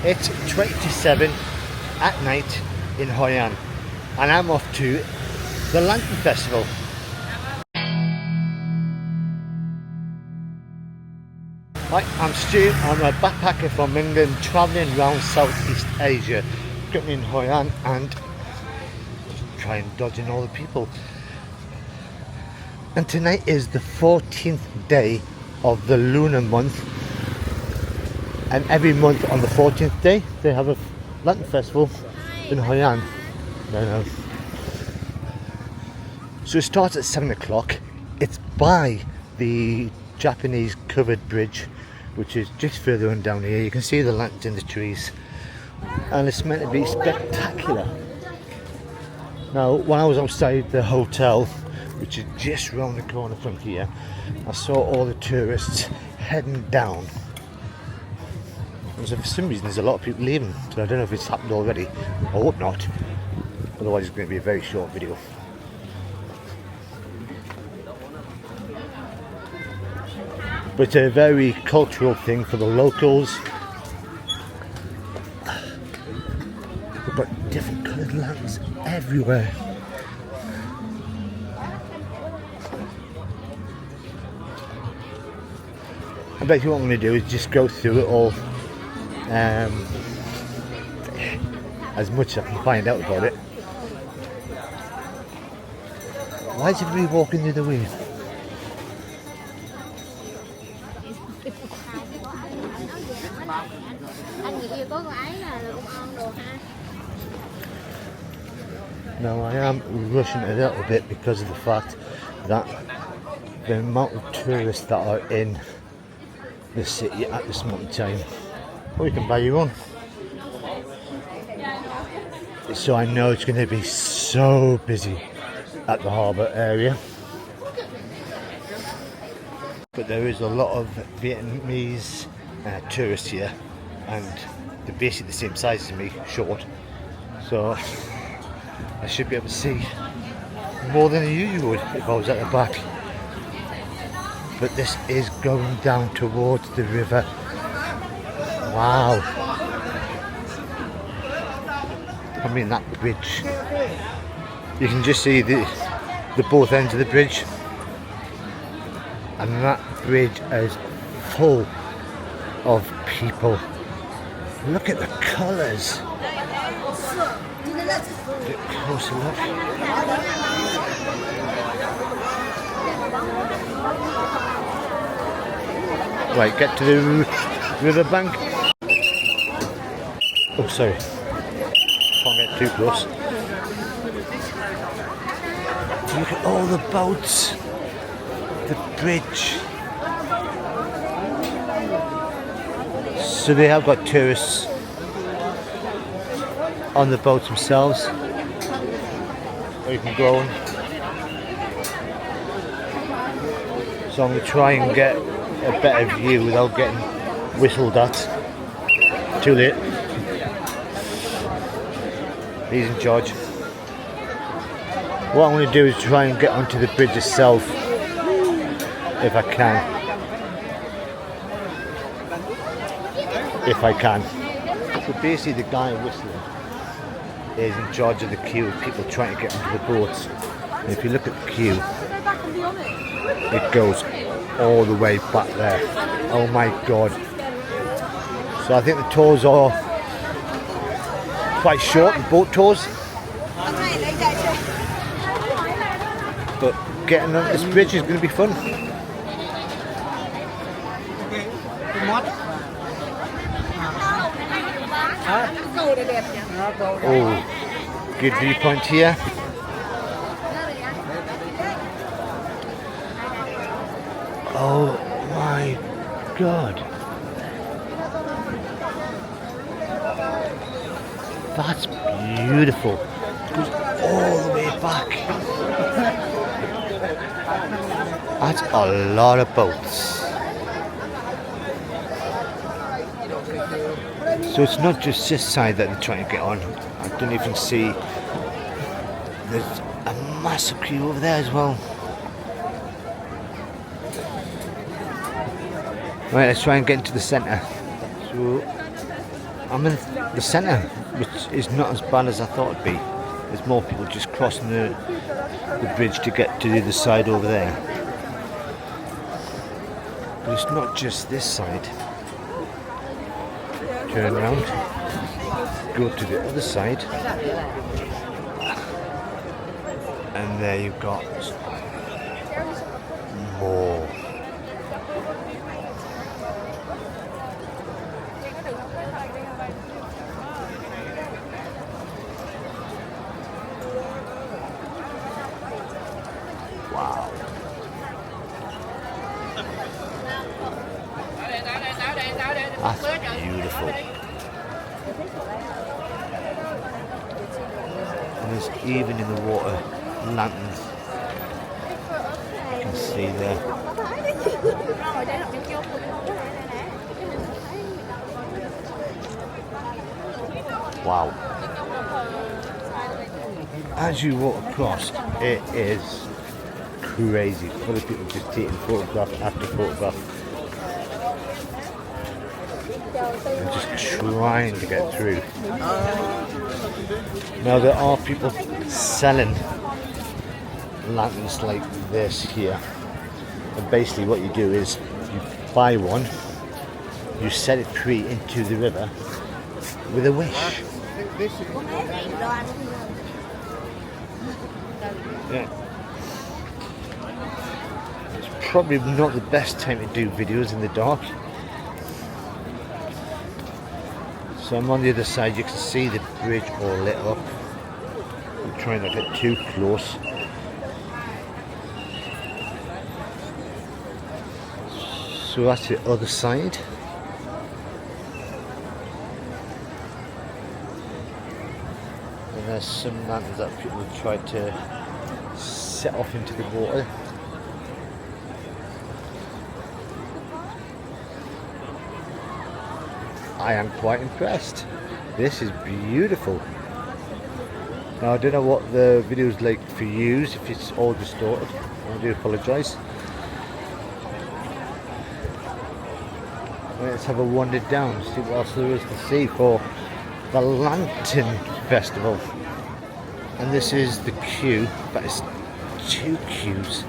It's 20 to 7 at night in Hoi An, and I'm off to the Lantern Festival. Hi, I'm Stu. I'm a backpacker from England travelling around Southeast Asia, currently in Hoi An and trying dodging all the people. And tonight is the 14th day of the lunar month, and every month on the 14th day they have a Lantern Festival in Hoi An. So it starts at 7 o'clock. It's by the Japanese covered bridge, which is just further on down here. You can see the lanterns in the trees, and it's meant to be spectacular. Now, when I was outside the hotel, which is just round the corner from here, I saw all the tourists heading down. And so for some reason there's a lot of people leaving, so I don't know if it's happened already. I hope not, otherwise it's going to be a very short video. But it's a very cultural thing for the locals. We've got different coloured lamps everywhere. I bet you what I'm going to do is just go through it all, as much as I can find out about it. Why is everybody walking the other way? Now I am rushing a little bit because of the fact that the amount of tourists that are in the city at this moment in time. Or you can buy your own. So I know it's going to be so busy at the harbour area. But there is a lot of Vietnamese tourists here, and they're basically the same size as me, short. So I should be able to see more than I usually would if I was at the back. But this is going down towards the river. Wow. I mean, that bridge. You can just see the both ends of the bridge. And that bridge is full of people. Look at the colours. Get a closer look. Right, get to the riverbank. Oh, sorry. Can't get too close. Look at all the boats. The bridge. So they have got tourists on the boats themselves, where you can go on. So I'm going to try and get a better view without getting whistled at. Too late. He's in charge. What I'm going to do is try and get onto the bridge itself, if I can. So basically the guy whistling is in charge of the queue of people trying to get onto the boats. And if you look at the queue, it goes all the way back there. Oh my god. So I think the tours are quite short, the boat tours. But getting on this bridge is going to be fun. Oh, good viewpoint here. Oh my god. That's beautiful. It goes all the way back. That's a lot of boats. So it's not just this side that they're trying to get on. I don't even see. There's a massive queue over there as well. Right, let's try and get into the centre. So I'm in the centre, which is not as bad as I thought it'd be. There's more people just crossing the bridge to get to the other side over there. But it's not just this side. Turn around, go to the other side, and there you've got more. Wow. That's beautiful. And there's even in the water lanterns. You can see there. Wow. As you walk across, it is crazy. Full of people just taking photograph after photograph. And just trying to get through. Now there are people selling lanterns like this here. And basically what you do is you buy one, you set it free into the river with a wish. Yeah. It's probably not the best time to do videos in the dark. So I'm on the other side, you can see the bridge all lit up. I'm trying not to get too close. So that's the other side. And there's some lanterns that people have tried to set off into the water. I am quite impressed. This is beautiful. Now I don't know what the video's like for you, if it's all distorted. I do apologise. Let's have a wander down, see what else there is to see for the Lantern Festival. And this is the queue, but it's 2 queues.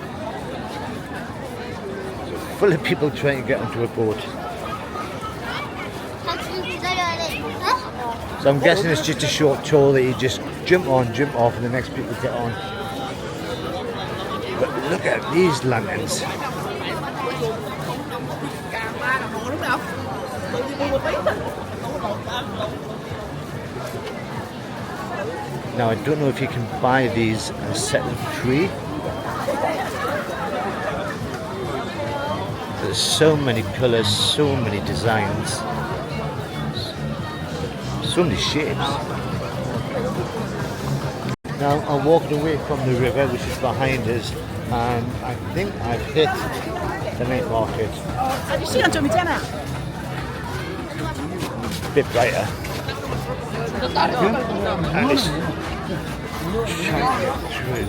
So full of people trying to get onto a boat. So I'm guessing it's just a short tour that you just jump on, jump off, and the next people get on. But look at these lanterns. Now I don't know if you can buy these and set them free. There's so many colours, so many designs. So many shapes. Now I'm walking away from the river, which is behind us, and I think I've hit the night market. A bit brighter. And it's shining through.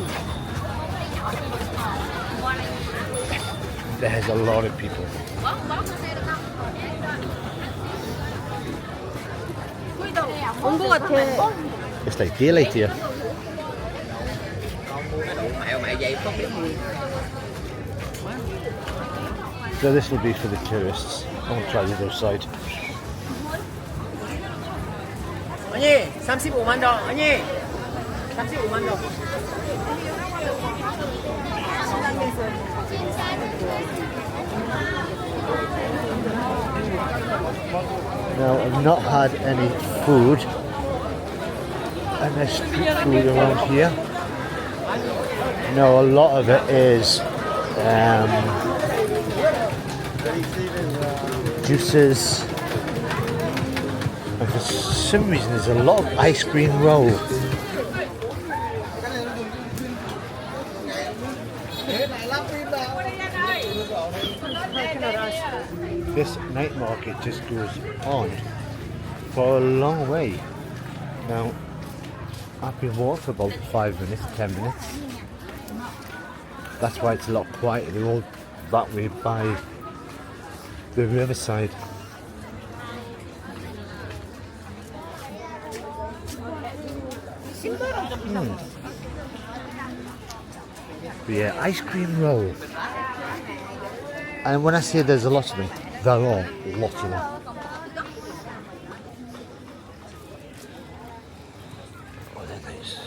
There's a lot of people. It's like daylight here. So this will be for the tourists. I'm going to try the other side. 언니 35만 원 언니 35만 원 Now I've not had any food, and there's street food around here. No, a lot of it is juices, and for some reason there's a lot of ice cream rolls. This night market just goes on for a long way. Now, I've been walking for about 5 minutes, 10 minutes. That's why it's a lot quieter. They're all that way by the riverside. But yeah, ice cream roll. And when I say there's a lot of them, there are lots of them. Oh, they're nice.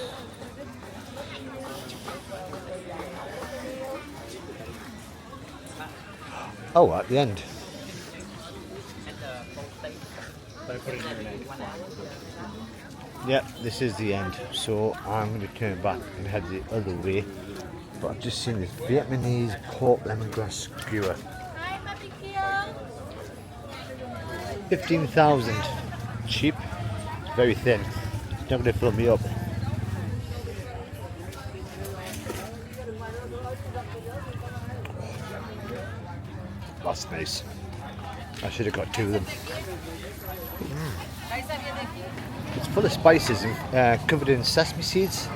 Oh, at the end. Yep, this is the end. So I'm going to turn back and head the other way. But I've just seen this Vietnamese pork lemongrass skewer. 15,000. Cheap. It's very thin. It's not going to fill me up. That's nice. I should have got two of them. It's full of spices and covered in sesame seeds.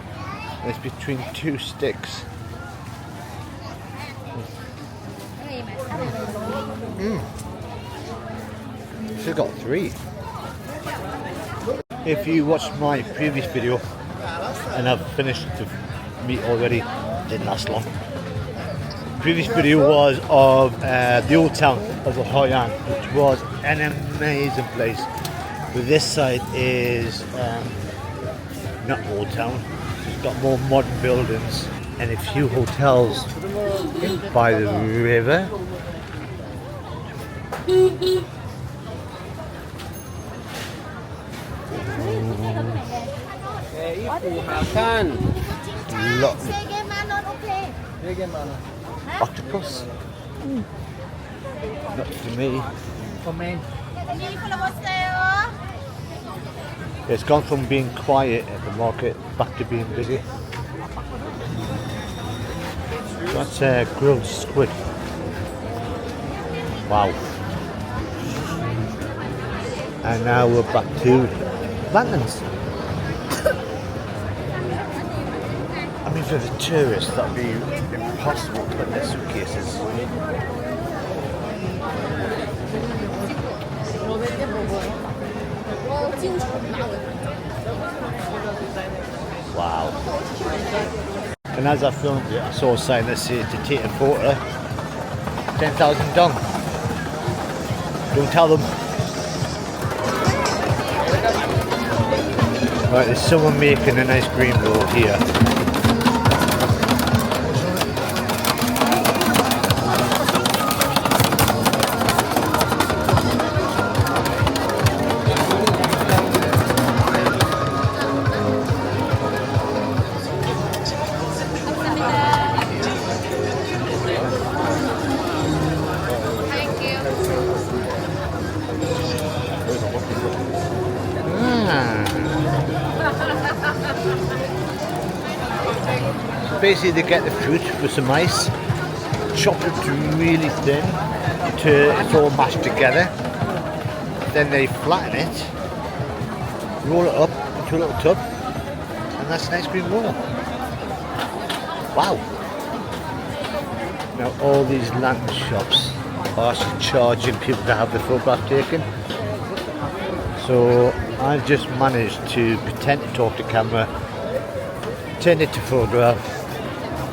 And it's between two sticks. Should have got three. If you watched my previous video, and I've finished the meat already, didn't last long. The previous video was of the old town of the Hoi An, which was an amazing place. But this side is not old town. It's got more modern buildings and a few hotels by the river. Octopus? Not for me. It's gone from being quiet at the market back to being busy. That's grilled squid. Wow. And now we're back to lanterns. I mean, for the tourists, that'd be impossible to put their suitcases. Wow. And as I filmed it, I saw a sign that said to take a photo, 10,000 dong. Don't tell them. Right, there's someone making an ice cream roll here. Basically, they get the fruit with some ice, chop it really thin until it's all mashed together. Then they flatten it, roll it up into a little tub, and that's an ice cream roll. Wow! Now all these lantern shops are actually charging people to have the photograph taken. So I just managed to pretend to talk to camera, turn it to photograph,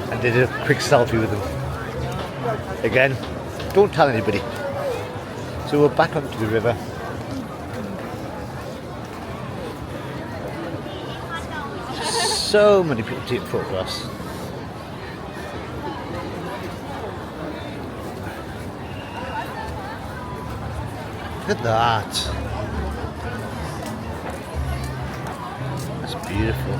and did a quick selfie with them. Again, don't tell anybody. So we're back onto the river. So many people taking photographs. Look at that. That's beautiful.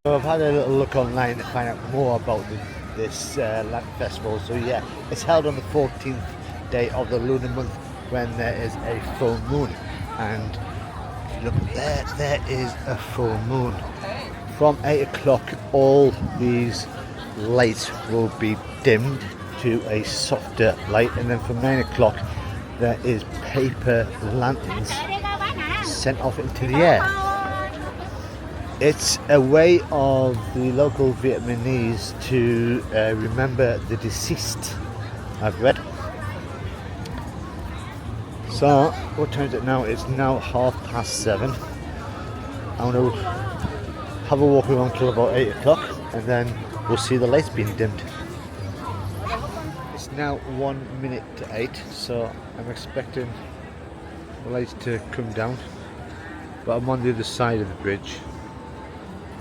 So I've had a little look online to find out more about this Lantern Festival. So yeah, it's held on the 14th day of the lunar month when there is a full moon. And if you look there, there is a full moon. From 8 o'clock, all these lights will be dimmed to a softer light, and then from 9 o'clock there is paper lanterns sent off into the air. It's a way of the local Vietnamese to remember the deceased, I've read. So, what time is it now? It's now 7:30. I'm going to have a walk around till about 8 o'clock and then we'll see the lights being dimmed. It's now 1 minute to 8, so I'm expecting the lights to come down. But I'm on the other side of the bridge.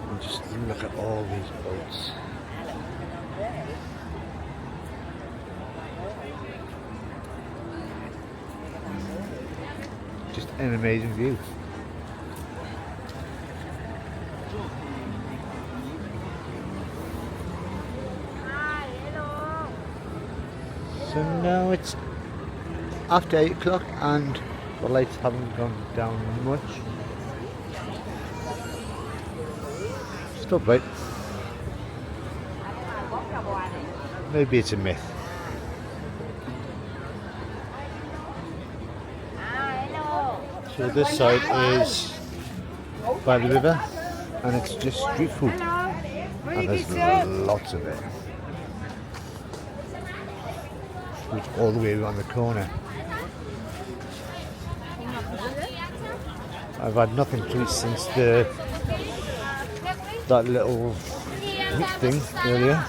And just look at all these boats. Just an amazing view. So now it's after 8 o'clock and the lights haven't gone down much. Still bright. Maybe it's a myth. So this side is by the river and it's just street food and there's lots of it. Food all the way around the corner. I've had nothing to eat since that little meat thing earlier,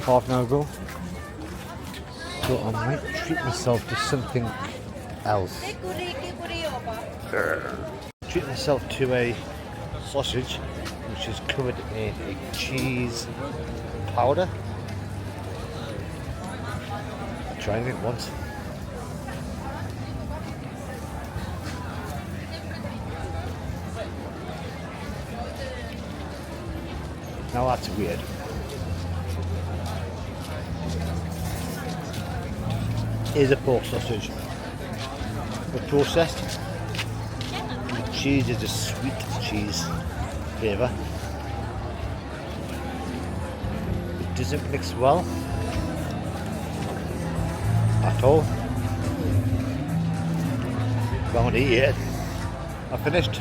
half an hour ago. So I might treat myself to something else. Treat myself to a sausage which is covered in a cheese powder. I tried it once. Now that's weird. Here's a pork sausage. But processed. The cheese is a sweet cheese flavour. It doesn't mix well at all. But I want to eat it. I finished.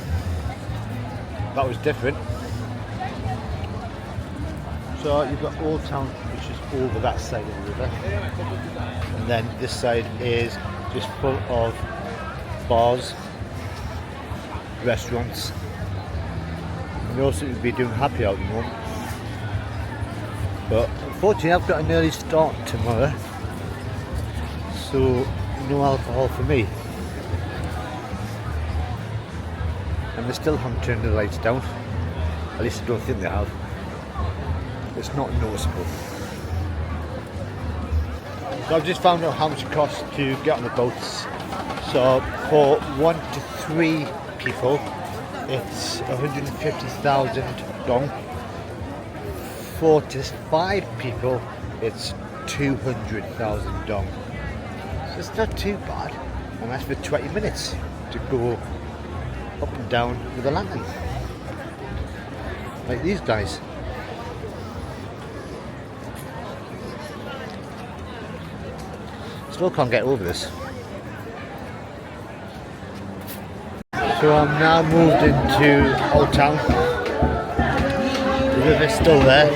That was different. So you've got Old Town, which is over that side of the river, and then this side is just full of bars, restaurants, and they also would be doing happy hour at the moment. But unfortunately I've got an early start tomorrow, so no alcohol for me. And they still haven't turned the lights down, at least I don't think they have. It's not noticeable. So I've just found out how much it costs to get on the boats. So for 1 to 3 people, it's 150,000 dong. 4 to 5 people, it's 200,000 dong. So it's not too bad, and that's for 20 minutes to go up and down with a lantern, like these guys. Still can't get over this. So I'm now moved into Old Town. The river's still there.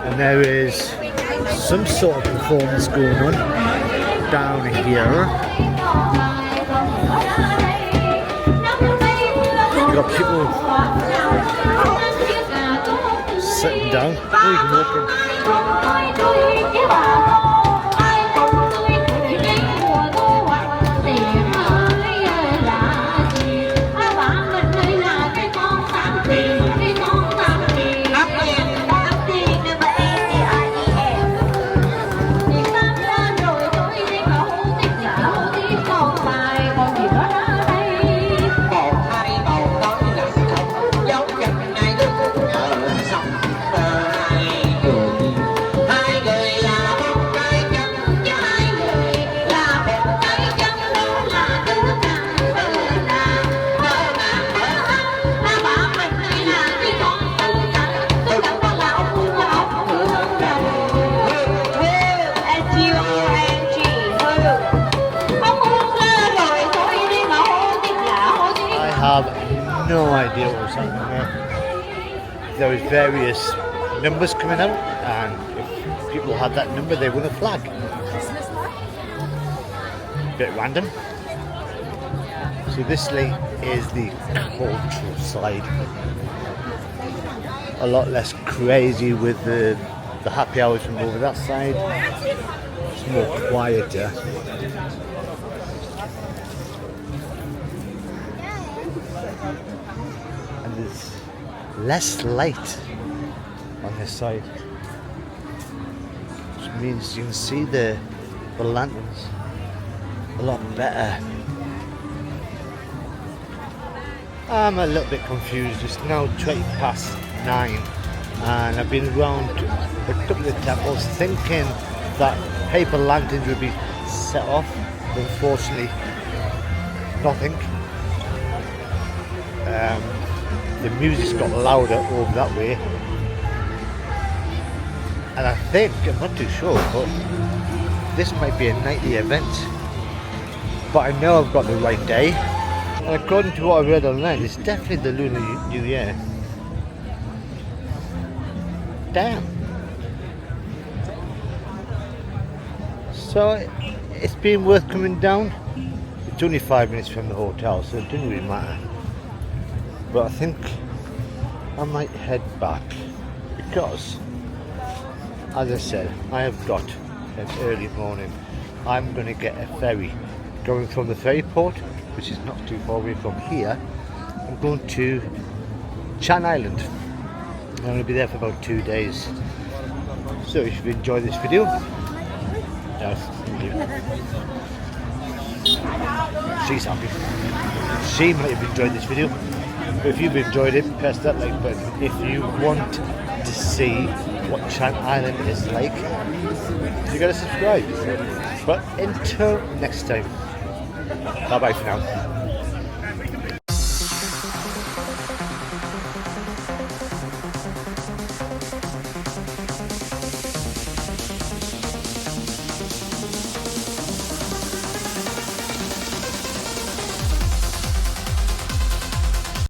And there is some sort of performance going on down here. You've got people sitting down. Oh, you can walk in. No idea what was happening there. There was various numbers coming out, and if people had that number they won a flag. bit random. So this lane is the cultural side. A lot less crazy with the happy hours from over that side. It's more quieter. And there's less light on this side, which means you can see the lanterns a lot better. I'm a little bit confused. It's now 9:20 and I've been around a couple of temples thinking that paper lanterns would be set off. Unfortunately, nothing. The music's got louder over that way, and I think, I'm not too sure, but this might be a nightly event. But I know I've got the right day, and according to what I read online, it's definitely the Lunar New Year. Damn. So it's been worth coming down. It's only 5 minutes from the hotel, so it didn't really matter. But I think I might head back because, as I said, I have got an early morning. I'm going to get a ferry going from the ferry port, which is not too far away from here. I'm going to Chan Island. I'm going to be there for about 2 days. So if you've enjoyed this video, yes, thank you. She's happy. She might have enjoyed this video. But if you've enjoyed it, press that like button. If you want to see what Chan Island is like, you gotta subscribe. But until next time, bye bye for now.